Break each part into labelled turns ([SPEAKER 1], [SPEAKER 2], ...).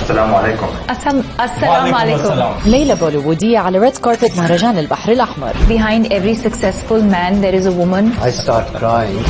[SPEAKER 1] السلام عليكم.
[SPEAKER 2] السلام عليكم.
[SPEAKER 3] ليلة بوليوودية على ريد كاربت مهرجان البحر الأحمر.
[SPEAKER 2] Behind every successful man there is a woman.
[SPEAKER 4] I start crying.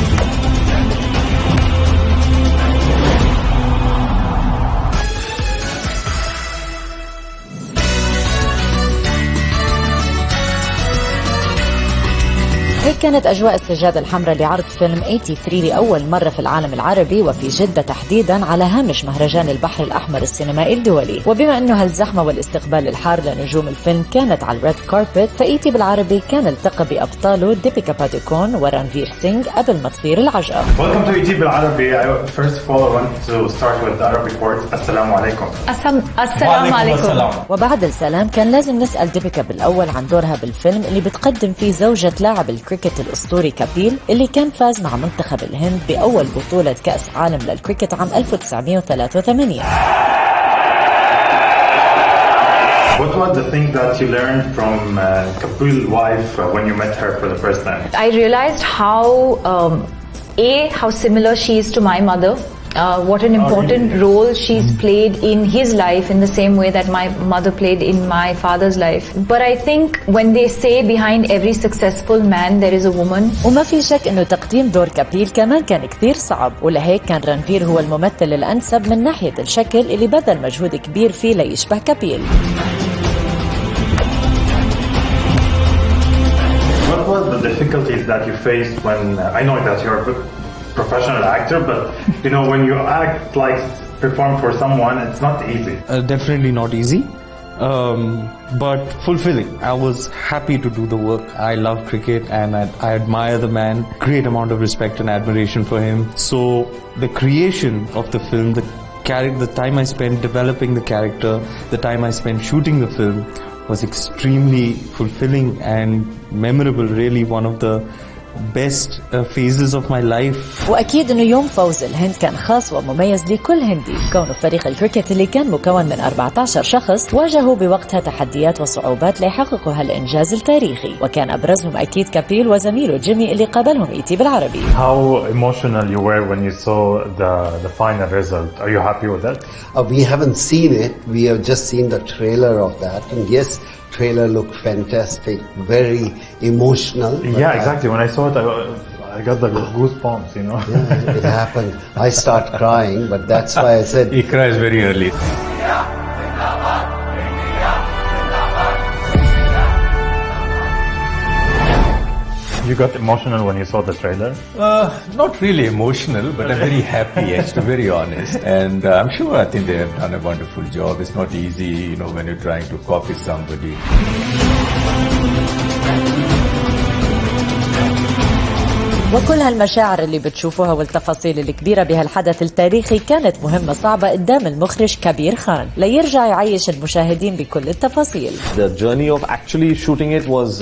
[SPEAKER 3] هيك كانت أجواء السجادة الحمراء لعرض فيلم 83 لأول مرة في العالم العربي وفي جدة تحديدا على هامش مهرجان البحر الأحمر السينمائي الدولي. وبما أنه هالزحمة والاستقبال الحار لنجوم الفيلم كانت على الريد كاربت، فإيتي بالعربي كان التقى بأبطاله ديبيكا باديكون ورانفير سينغ قبل ما تصير العجقة.
[SPEAKER 1] Welcome to إيتي بالعربي. First of all I want to start with the Arab report. السلام عليكم.
[SPEAKER 2] السلام عليكم.
[SPEAKER 3] وبعد السلام كان لازم نسأل ديبيكا بالأول عن دورها بالفيلم اللي بتقدم فيه زوجة لاعب الكريكت الأسطوري كابيل اللي كان فاز مع منتخب الهند بأول بطولة كأس عالم للكريكت عام 1983.
[SPEAKER 1] What was the thing that you learned from Kapil's wife when you met her for the first time?
[SPEAKER 2] I realized how similar she is to my mother. What an important role she's played in his life in the same way that my mother played in my father's life. But I think when they say behind every successful man there is a woman.
[SPEAKER 3] وما في شك انه تقديم دور كابيل كمان كان كثير صعب، ولهيك كان رانفير هو الممثل الانسب من ناحية الشكل اللي بذل مجهود كبير فيه ليشبه كابيل.
[SPEAKER 1] What was the difficulties that you faced when I know that you're a professional actor, but you know when you act like perform for someone, it's not easy.
[SPEAKER 5] Definitely not easy, but fulfilling. I was happy to do the work. I love cricket and I admire the man. Great amount of respect and admiration for him. So the creation of the film, the time I spent developing the character, the time I spent shooting the film was extremely fulfilling and memorable. Really one of the best phases of my life.
[SPEAKER 3] وأكيد أنه يوم فوز الهند كان خاص ومميز لكل هندي، كونه فريق الكريكت اللي كان مكون من 14 شخص واجهوا بوقتها تحديات وصعوبات ليحققوا هالإنجاز التاريخي، وكان أبرزهم أكيد كابيل وزميله جيمي اللي قابلهم إيتي بالعربي.
[SPEAKER 1] How emotional you were when you saw the final result? Are you happy with that?
[SPEAKER 4] We haven't seen it. We have just seen the trailer of that. And yes, trailer looked fantastic, very emotional.
[SPEAKER 1] Yeah, exactly. When I saw it, I got the goosebumps, you know.
[SPEAKER 4] Yeah, it happened. I start crying, but that's why I said.
[SPEAKER 1] He cries very early. You got emotional when you saw the trailer?
[SPEAKER 6] Not really emotional, but I'm very happy, to be very honest. And I'm sure I think they have done a wonderful job. It's not easy, you know, when you're trying to copy somebody.
[SPEAKER 3] وكل هالمشاعر اللي بتشوفوها والتفاصيل الكبيرة بهالحدث التاريخي كانت مهمة صعبة قدام المخرج كبير خان ليرجع يعيش المشاهدين بكل التفاصيل.
[SPEAKER 7] The journey of actually shooting it was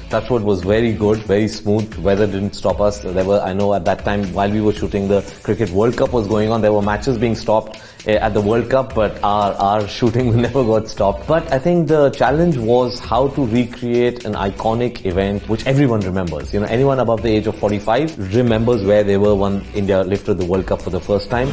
[SPEAKER 7] Touchwood was very good, very smooth. Weather didn't stop us. I know at that time while we were shooting the Cricket World Cup was going on, there were matches being stopped at the World Cup, but our shooting never got stopped. But I think the challenge was how to recreate an iconic event which everyone remembers. You know, anyone above the age of 45 remembers where they were when India lifted the World Cup for the first time.